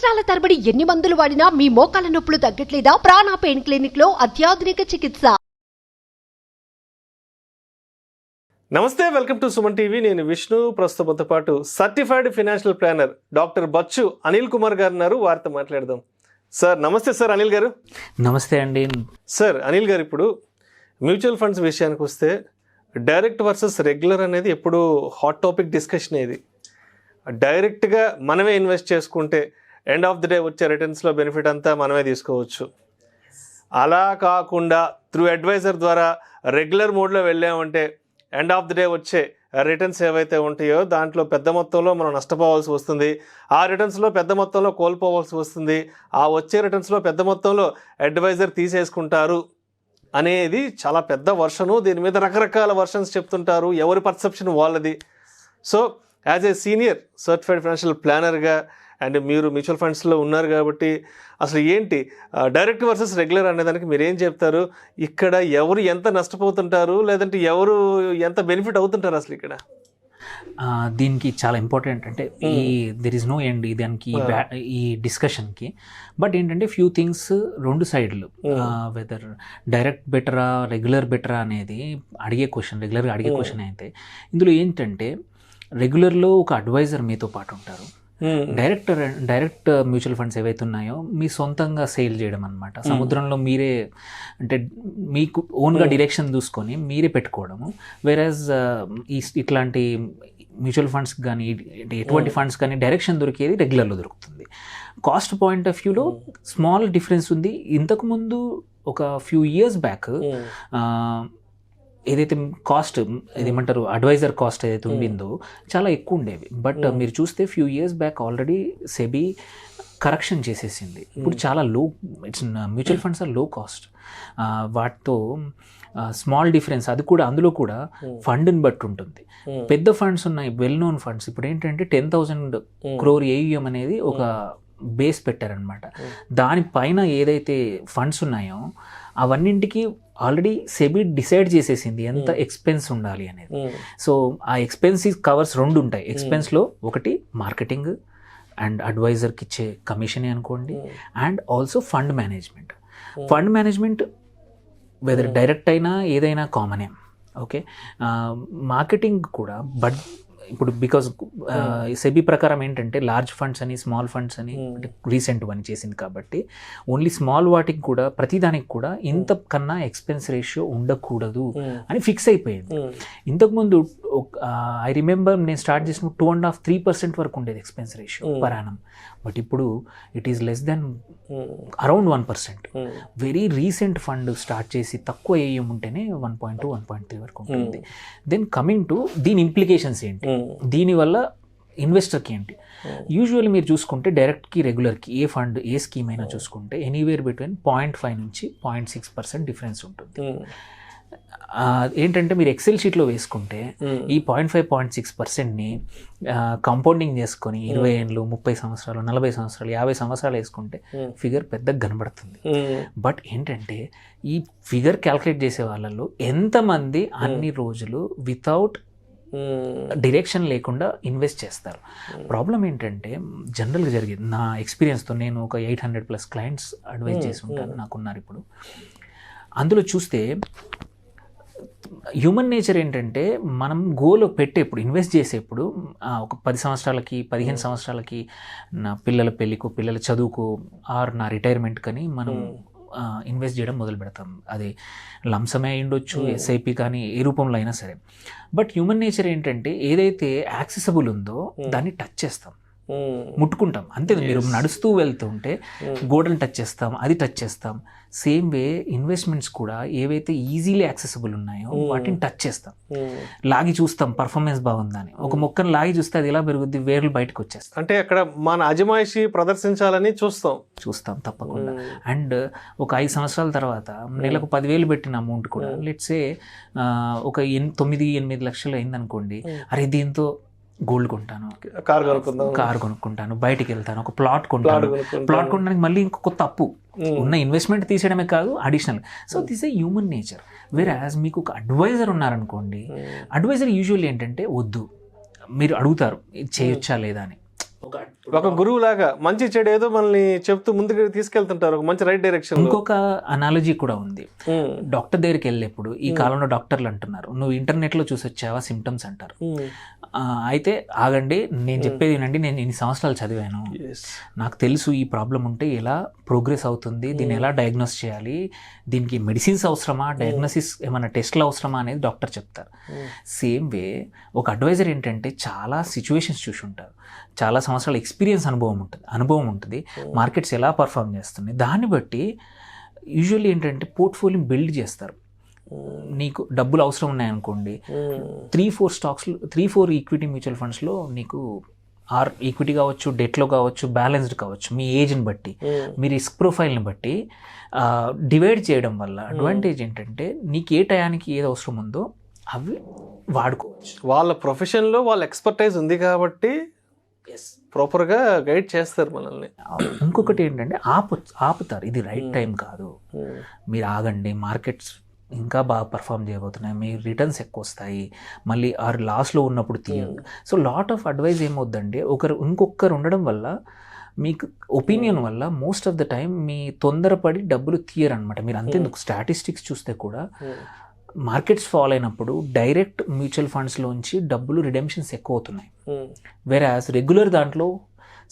సంవత్సరాల తరబడి ఎన్ని మందులు వాడినా మీ మోకాల నొప్పులు తగ్గట్లేదా? ప్రాణ పెయిన్ క్లినిక్ లో అత్యాధునిక చికిత్స. నమస్తే, వెల్కమ్ టు సుమన్ టీవీ. నేను విష్ణు. ప్రస్తుతంతో పాటు certified financial planner doctor Bachchu Anil Kumar గారు ఉన్నారు. వారితో మాట్లాడదాం. సార్ నమస్తే. సార్ అనిల్ గారు నమస్తే అండి. సార్ అనిల్ గారు, ఇప్పుడు మ్యూచువల్ ఫండ్స్ విషయానికి వస్తే డైరెక్ట్ వర్సెస్ రెగ్యులర్ అనేది ఎప్పుడు హాట్ టాపిక్ డిస్కషన్. ఇది డైరెక్ట్గా మనమే ఇన్వెస్ట్ చేసుకుంటే ఎండ్ ఆఫ్ ది డే వచ్చే రిటర్న్స్లో బెనిఫిట్ అంతా మనమే తీసుకోవచ్చు. అలా కాకుండా త్రూ అడ్వైజర్ ద్వారా రెగ్యులర్ మోడ్లో వెళ్ళామంటే ఎండ్ ఆఫ్ ది డే వచ్చే రిటర్న్స్ ఏవైతే ఉంటాయో దాంట్లో పెద్ద మొత్తంలో మనం నష్టపోవాల్సి వస్తుంది. ఆ రిటర్న్స్లో పెద్ద మొత్తంలో కోల్పోవాల్సి వస్తుంది. ఆ వచ్చే రిటర్న్స్లో పెద్ద మొత్తంలో అడ్వైజర్ తీసేసుకుంటారు అనేది చాలా పెద్ద వర్షను. దీని మీద రకరకాల వర్షన్స్ చెప్తుంటారు, ఎవరి పర్సెప్షన్ వాళ్ళది. So as a senior certified financial ప్లానర్గా అండ్ మీరు మ్యూచువల్ ఫండ్స్లో ఉన్నారు కాబట్టి అసలు ఏంటి డైరెక్ట్ వర్సెస్ రెగ్యులర్ అనేదానికి మీరు ఏం చెప్తారు? ఇక్కడ ఎవరు ఎంత నష్టపోతుంటారు, లేదంటే ఎవరు ఎంత బెనిఫిట్ అవుతుంటారు అసలు ఇక్కడ? దీనికి చాలా ఇంపార్టెంట్ అంటే దెర్ ఇస్ నో ఎండ్ దానికి ఈ డిస్కషన్కి. బట్ ఏంటంటే ఫ్యూ థింగ్స్ రెండు సైడ్లు, వెదర్ డైరెక్ట్ బెటరా రెగ్యులర్ బెటరా అనేది రెగ్యులర్గా అడిగే క్వశ్చన్ అయితే ఇందులో ఏంటంటే రెగ్యులర్లో ఒక అడ్వైజర్ మీతో పాటు ఉంటారు. డైరెక్ట్ మ్యూచువల్ ఫండ్స్ ఏవైతే ఉన్నాయో మీ సొంతంగా సేల్ చేయడం అనమాట. సముద్రంలో మీరే అంటే మీకు ఓన్గా డైరెక్షన్ చూసుకొని మీరే పెట్టుకోవడము. వేరేజ్ ఇట్లాంటి మ్యూచువల్ ఫండ్స్ కానీ ఎటువంటి ఫండ్స్ కానీ డైరెక్షన్ దొరికేది రెగ్యులర్లో దొరుకుతుంది. కాస్ట్ పాయింట్ ఆఫ్ వ్యూలో స్మాల్ డిఫరెన్స్ ఉంది. ఇంతకుముందు ఒక ఫ్యూ ఇయర్స్ బ్యాక్ ఏదైతే కాస్ట్ ఏమంటారు అడ్వైజర్ కాస్ట్ ఏదైతే ఉండిందో చాలా ఎక్కువ ఉండేవి. బట్ మీరు చూస్తే few years back already SEBI correction చేసేసింది. ఇప్పుడు చాలా లో, ఇట్స్ మ్యూచువల్ ఫండ్స్ ఆర్ లో కాస్ట్. వాటితో స్మాల్ డిఫరెన్స్, అది కూడా అందులో కూడా ఫండ్ని బట్టి ఉంటుంది. పెద్ద ఫండ్స్ ఉన్నాయి, వెల్ నోన్ ఫండ్స్. ఇప్పుడు ఏంటంటే 10,000 crore AUM అనేది ఒక బేస్ పెట్టారనమాట. దానిపైన ఏదైతే ఫండ్స్ ఉన్నాయో అవన్నింటికి ఆల్రెడీ సెబీ డిసైడ్ చేసేసింది ఎంత ఎక్స్పెన్స్ ఉండాలి అనేది. సో ఆ ఎక్స్పెన్సెస్ కవర్స్ రెండు ఉంటాయి. ఎక్స్పెన్స్లో ఒకటి మార్కెటింగ్ అండ్ అడ్వైజర్కి ఇచ్చే కమిషన్ అనుకోండి, and also fund management whether direct అయినా ఏదైనా కామనే. ఓకే, మార్కెటింగ్ కూడా. బట్ ఇప్పుడు బికాజ్ సెబీ ప్రకారం ఏంటంటే లార్జ్ ఫండ్స్ అని స్మాల్ ఫండ్స్ అని రీసెంట్ వన్ చేసింది కాబట్టి ఓన్లీ స్మాల్ వాటికి కూడా ప్రతిదానికి కూడా ఇంత కన్నా ఎక్స్పెన్స్ రేషియో ఉండకూడదు అని ఫిక్స్ అయిపోయింది. ఇంతకుముందు ఐ రిమెంబర్ నేను స్టార్ట్ చేసిన 2.5-3% వరకు ఉండేది expense ratio per annum. But ఇప్పుడు it is less than around 1%. Very recent fund start చేసి తక్కువ AUM ఉంటేనే 1.2-1.3 వరకు ఉంటుంది. దెన్ కమింగ్ టు దీని ఇంప్లికేషన్స్ ఏంటి, దీనివల్ల ఇన్వెస్టర్కి ఏంటి? యూజువల్లీ మీరు చూసుకుంటే డైరెక్ట్కి రెగ్యులర్కి ఏ ఫండ్ ఏ స్కీమ్ అయినా చూసుకుంటే ఎనీవేర్ బిట్వీన్ 0.5 నుంచి 0.6% డిఫరెన్స్ ఉంటుంది. ఏంటంటే మీరు ఎక్సెల్ షీట్లో వేసుకుంటే ఈ 0.5-0.6%ని కంపౌండింగ్ చేసుకొని 20 ఏళ్ళు 30 సంవత్సరాలు 40 సంవత్సరాలు 50 సంవత్సరాలు వేసుకుంటే ఫిగర్ పెద్దగా కనబడుతుంది. బట్ ఏంటంటే ఈ ఫిగర్ క్యాల్కులేట్ చేసే వాళ్ళలో ఎంతమంది అన్ని రోజులు వితౌట్ డైరెక్షన్ లేకుండా ఇన్వెస్ట్ చేస్తారు? ప్రాబ్లం ఏంటంటే జనరల్గా జరిగేది నా ఎక్స్పీరియన్స్తో, నేను ఒక 800+ క్లయింట్స్ అడ్వైజ్ చేసి ఉంటాను, నాకున్నారు. ఇప్పుడు అందులో చూస్తే హ్యూమన్ నేచర్ ఏంటంటే మనం గోల్ పెట్టేప్పుడు ఇన్వెస్ట్ చేసేప్పుడు ఒక 10 సంవత్సరాలకి 15 సంవత్సరాలకి నా పిల్లల పెళ్ళికో పిల్లల చదువుకో ఆర్ నా రిటైర్మెంట్ కానీ మనం ఇన్వెస్ట్ చేయడం మొదలు పెడతాం. అది లంసమే అయి ఉండొచ్చు, SIP కానీ ఏ రూపంలో అయినా సరే. బట్ హ్యూమన్ నేచర్ ఏంటంటే ఏదైతే యాక్సెసిబుల్ ఉందో దాన్ని టచ్ చేస్తాం, ముట్టుకుంటాం. అంతే, మీరు నడుస్తూ వెళ్తుంటే గోడని టచ్ చేస్తాం, అది టచ్ చేస్తాం. సేమ్ వే ఇన్వెస్ట్మెంట్స్ కూడా ఏవైతే ఈజీలీ యాక్సెసిబుల్ ఉన్నాయో వాటిని టచ్ చేస్తాం, లాగి చూస్తాం పర్ఫార్మెన్స్ బాగుందని. ఒక మొక్కను లాగి చూస్తే అది ఎలా పెరుగుద్ది, వేర్లు బయటకు వచ్చేస్తాం. అంటే అక్కడ మన అజమాయిషి ప్రదర్శించాలని చూస్తాం తప్పకుండా. అండ్ ఒక 5 సంవత్సరాల తర్వాత నెలకు 10,000 పెట్టిన అమౌంట్ కూడా లెట్సే ఒక 9-8 లక్షలు అయిందనుకోండి, అరే దీంతో గోల్డ్ కొంటాను, కార్ కొనుక్కుంటాను, బయటికి వెళ్తాను, ఒక ప్లాట్ కొంటాను. ప్లాట్ కొనడానికి మళ్ళీ ఇంకొక తప్పు ఉన్న ఇన్వెస్ట్మెంట్ తీసేయడమే కాదు additional. So this a human nature. Whereas మీకు ఒక అడ్వైజర్ ఉన్నారనుకోండి, అడ్వైజర్ యూజువల్లీ ఏంటంటే వద్దు, మీరు అడుగుతారు చేయొచ్చా లేదా అని, ఒక గురువు లాగా మంచి చెడు ఏదో మనల్ని చెప్తూ ముందుకు తీసుకెళ్తుంటారు ఒక మంచి రైట్ డైరెక్షన్. ఇంకొక అనాలజీ కూడా ఉంది. డాక్టర్ దగ్గరికి వెళ్ళేప్పుడు ఈ కాలంలో డాక్టర్లు అంటున్నారు, నువ్వు ఇంటర్నెట్లో చూసి వచ్చావా సిమ్టమ్స్ అంటారు. అయితే ఆగండి, నేను చెప్పేది వినండి, నేను ఇన్ని సంవత్సరాలు చదివాను, నాకు తెలుసు ఈ ప్రాబ్లం ఉంటే ఎలా ప్రోగ్రెస్ అవుతుంది, దీన్ని ఎలా డయాగ్నోస్ చేయాలి, దీనికి మెడిసిన్స్ అవసరమా, డయాగ్నోసిస్ ఏమైనా టెస్ట్లు అవసరమా అనేది డాక్టర్ చెప్తారు. సేమ్ వే ఒక అడ్వైజర్ ఏంటంటే చాలా సిచ్యువేషన్స్ చూసి ఉంటారు, చాలా సంవత్సరాల ఎక్స్పీరియన్స్ అనుభవం ఉంటుంది, మార్కెట్స్ ఎలా పర్ఫామ్ చేస్తున్నాయి, దాన్ని బట్టి యూజువల్లీ ఏంటంటే పోర్ట్ఫోలియో బిల్డ్ చేస్తారు. నీకు డబ్బులు అవసరం ఉన్నాయనుకోండి, 3-4 ఈక్విటీ మ్యూచువల్ ఫండ్స్లో నీకు ఈక్విటీ కావచ్చు, డెట్లో కావచ్చు, బ్యాలెన్స్డ్ కావచ్చు, మీ ఏజ్ని బట్టి, మీ రిస్క్ ప్రొఫైల్ని బట్టి డివైడ్ చేయడం వల్ల అడ్వాంటేజ్ ఏంటంటే నీకు ఏ టయానికి ఏది అవసరం ఉందో అవి వాడుకోవచ్చు. వాళ్ళ ప్రొఫెషన్లో వాళ్ళ ఎక్స్పర్టైజ్ ఉంది కాబట్టి ప్రాపర్గా గైడ్ చేస్తారు మనల్ని. ఇంకొకటి ఏంటంటే ఆపుతారు, ఇది రైట్ టైం కాదు, మీరు ఆగండి, మార్కెట్స్ ఇంకా బాగా పర్ఫామ్ చేయబోతున్నాయి, మీ రిటర్న్స్ ఎక్కువ వస్తాయి, మళ్ళీ లాస్లో ఉన్నప్పుడు తీయండి. సో లాట్ ఆఫ్ అడ్వైజ్ ఏమవుద్దంటే ఇంకొకరు ఉండడం వల్ల మీకు ఒపీనియన్ వల్ల మోస్ట్ ఆఫ్ ద టైం మీ తొందరపడి డబ్బులు తీయరు అనమాట. మీరు అంతేందుకు స్టాటిస్టిక్స్ చూస్తే కూడా మార్కెట్స్ ఫాల్ అయినప్పుడు డైరెక్ట్ మ్యూచువల్ ఫండ్స్లోంచి డబ్బులు రిడెంప్షన్స్ ఎక్కువ అవుతున్నాయి, వెరాజ్ రెగ్యులర్ దాంట్లో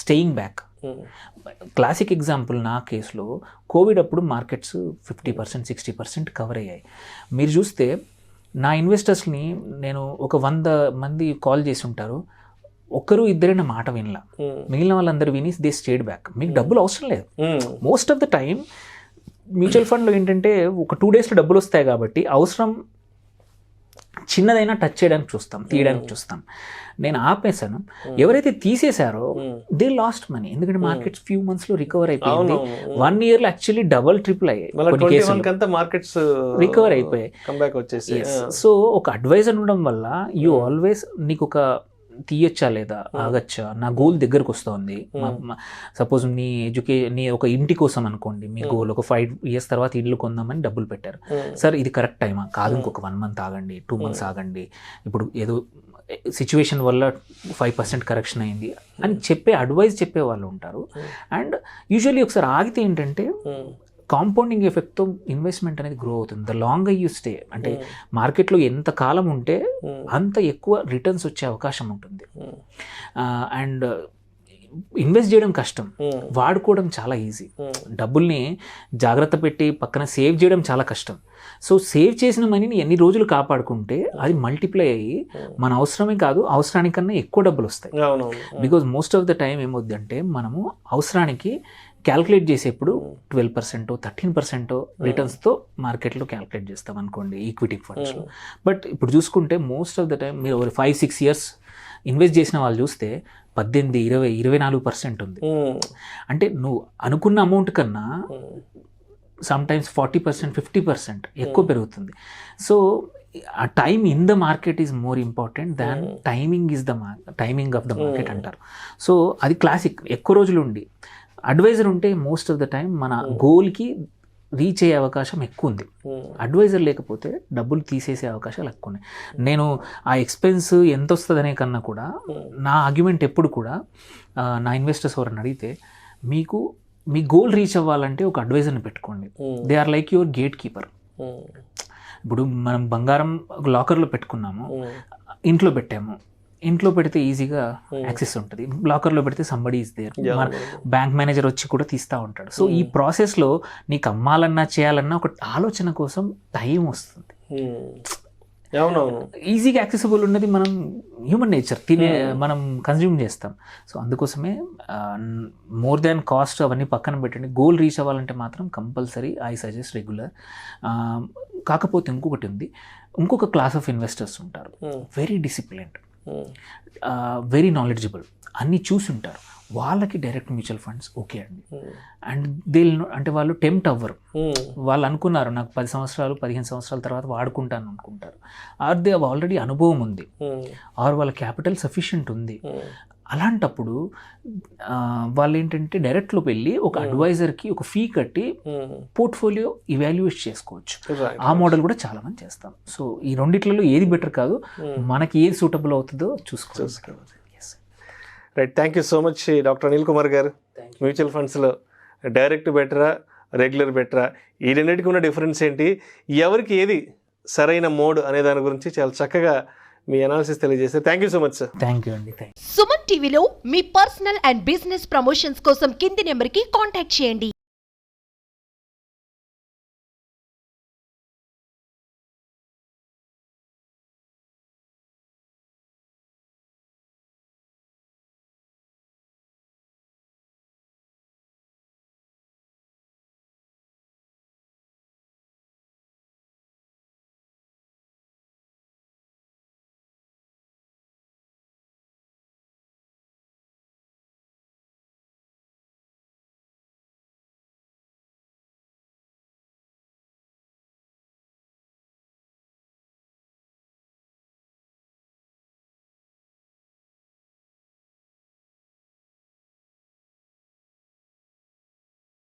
స్టేయింగ్ బ్యాక్. క్లాసిక్ ఎగ్జాంపుల్ నా కేసులో కోవిడ్ అప్పుడు మార్కెట్స్ 50%, 60% కవర్ అయ్యాయి. మీరు చూస్తే నా ఇన్వెస్టర్స్ని నేను ఒక 100 మంది కాల్ చేసి ఉంటారు, ఒక్కరు ఇద్దరైనా మాట వినలా, మిగిలిన వాళ్ళందరూ విని దే స్టేడ్ బ్యాక్. మీకు డబ్బులు అవసరం లేదు. Most of the time mutual ఫండ్లో ఏంటంటే ఒక 2 డేస్లో డబ్బులు వస్తాయి కాబట్టి అవసరం చిన్నదైనా టచ్ చేయడానికి చూస్తాం, తీయడానికి చూస్తాం. నేను ఆపేశాను. ఎవరైతే తీసేశారో దే లాస్ట్ మనీ, ఎందుకంటే మార్కెట్స్ ఫ్యూ మంత్స్లో రికవర్ అయిపోయింది. 1 yearలో యాక్చువల్లీ డబల్ ట్రిపుల్ అయ్యాయి, మార్కెట్స్ రికవర్ అయిపోయాయి. సో ఒక అడ్వైజర్ ఉండడం వల్ల యూ ఆల్వేస్ నీకు ఒక తీయచ్చా లేదా, ఆగచ్చా, నా గోల్ దగ్గరకు వస్తుంది. సపోజ్ నీ ఒక ఇంటి కోసం అనుకోండి, మీ గోల్ ఒక 5 years తర్వాత ఇల్లు కొందామని డబ్బులు పెట్టారు. సార్ ఇది కరెక్ట్ టైమా కాదు, ఇంకొక 1 month ఆగండి, 2 months ఆగండి, ఇప్పుడు ఏదో సిచ్యువేషన్ వల్ల 5% కరెక్షన్ అయింది అని అడ్వైజ్ చెప్పే వాళ్ళు ఉంటారు. అండ్ యూజువల్లీ ఒకసారి ఆగితే ఏంటంటే కాంపౌండింగ్ ఎఫెక్ట్తో ఇన్వెస్ట్మెంట్ అనేది గ్రో అవుతుంది. ద లాంగ్ యూ స్టే, అంటే మార్కెట్లో ఎంత కాలం ఉంటే అంత ఎక్కువ రిటర్న్స్ వచ్చే అవకాశం ఉంటుంది. అండ్ ఇన్వెస్ట్ చేయడం కష్టం, వాడుకోవడం చాలా ఈజీ. డబ్బుల్ని జాగ్రత్త పెట్టి పక్కన సేవ్ చేయడం చాలా కష్టం. సో సేవ్ చేసిన మనీని ఎన్ని రోజులు కాపాడుకుంటే అది మల్టిప్లై అయ్యి మన అవసరమే కాదు, అవసరానికన్నా ఎక్కువ డబ్బులు వస్తాయి. Because most of the time ఏమవుద్దంటే మనము అవసరానికి క్యాల్కులేట్ చేసేప్పుడు 12%, 13% రిటర్న్స్తో మార్కెట్లో క్యాల్కులేట్ చేస్తాం అనుకోండి ఈక్విటీ ఫండ్స్లో. బట్ ఇప్పుడు చూసుకుంటే మోస్ట్ ఆఫ్ ద టైం మీరు 5-6 years ఇన్వెస్ట్ చేసిన వాళ్ళు చూస్తే 18, 20, 24% ఉంది. అంటే నువ్వు అనుకున్న అమౌంట్ కన్నా సమ్టైమ్స్ 40%, 50% ఎక్కువ పెరుగుతుంది. సో ఆ time in the market is more important than timing of the market అంటారు. సో అది క్లాసిక్. ఎక్కువ రోజులు ఉండి అడ్వైజర్ ఉంటే మోస్ట్ ఆఫ్ ద టైం మన గోల్కి రీచ్ అయ్యే అవకాశం ఎక్కువ ఉంది. అడ్వైజర్ లేకపోతే డబ్బులు తీసేసే అవకాశాలు ఎక్కువ ఉన్నాయి. నేను ఆ ఎక్స్పెన్స్ ఎంత వస్తుంది అనే కన్నా కూడా నా ఆర్గ్యుమెంట్ ఎప్పుడు కూడా నా ఇన్వెస్టర్స్ ఎవరైనా అడిగితే, మీకు మీ గోల్ రీచ్ అవ్వాలంటే ఒక అడ్వైజర్ని పెట్టుకోండి. They are like your gatekeeper. ఇప్పుడు మనం బంగారం లాకర్లో పెట్టుకున్నాము, ఇంట్లో పెట్టాము, ఇంట్లో పెడితే ఈజీగా యాక్సెస్ ఉంటుంది, లాకర్లో పెడితే సంబడి ఈజ్ దేర్, మన బ్యాంక్ మేనేజర్ వచ్చి కూడా తీస్తూ ఉంటాడు. సో ఈ ప్రాసెస్లో నీకు అమ్మాలన్నా చేయాలన్నా ఒక ఆలోచన కోసం టైం వస్తుంది. ఈజీగా యాక్సెసిబుల్ ఉన్నది మనం హ్యూమన్ నేచర్, మనం కన్జ్యూమ్ చేస్తాం. సో అందుకోసమే మోర్ దాన్ కాస్ట్ అవన్నీ పక్కన పెట్టండి. గోల్ రీచ్ అవ్వాలంటే మాత్రం కంపల్సరీ ఐ సజెస్ట్ రెగ్యులర్. కాకపోతే ఇంకొకటి ఉంది, ఇంకొక క్లాస్ ఆఫ్ ఇన్వెస్టర్స్ ఉంటారు, వెరీ డిసిప్లిన్డ్, వెరీ నాలెడ్జబుల్, అన్నీ చూసి ఉంటారు. వాళ్ళకి డైరెక్ట్ మ్యూచువల్ ఫండ్స్ ఓకే అండి. అండ్ అంటే వాళ్ళు టెంప్ట్ అవ్వరు. వాళ్ళు అనుకున్నారు నాకు 10 సంవత్సరాలు 15 సంవత్సరాల తర్వాత వాడుకుంటాను అనుకుంటారు. ఆర్ దే ఆల్రెడీ అనుభవం ఉంది, ఆర్ వాళ్ళ క్యాపిటల్ సఫిషియెంట్ ఉంది. అలాంటప్పుడు వాళ్ళు ఏంటంటే డైరెక్ట్లో వెళ్ళి ఒక అడ్వైజర్కి ఒక ఫీ కట్టి పోర్ట్ఫోలియో ఇవాల్యుయేట్ చేసుకోవచ్చు. ఆ మోడల్ కూడా చాలా మంది చేస్తాం. సో ఈ రెండిట్లలో ఏది బెటర్ కాదు, మనకి ఏది సూటబుల్ అవుతుందో చూసుకోవాలి. Right, thank you so much doctor Anil Kumar గారు. మ్యూచువల్ ఫండ్స్లో డైరెక్ట్ బెటరా, రెగ్యులర్ బెటరా, ఈ రెండింటికి ఉన్న డిఫరెన్స్ ఏంటి, ఎవరికి ఏది సరైన మోడ్ అనే దాని గురించి చాలా చక్కగా మీ అనాలిసిస్ తెలియజేశారు. Thank you so much sir. Thank you అండి. సుమన్ టీవీలో మీ పర్సనల్ అండ్ బిజినెస్ ప్రమోషన్స్ కోసం కింది నెంబర్కి కాంటాక్ట్ చేయండి.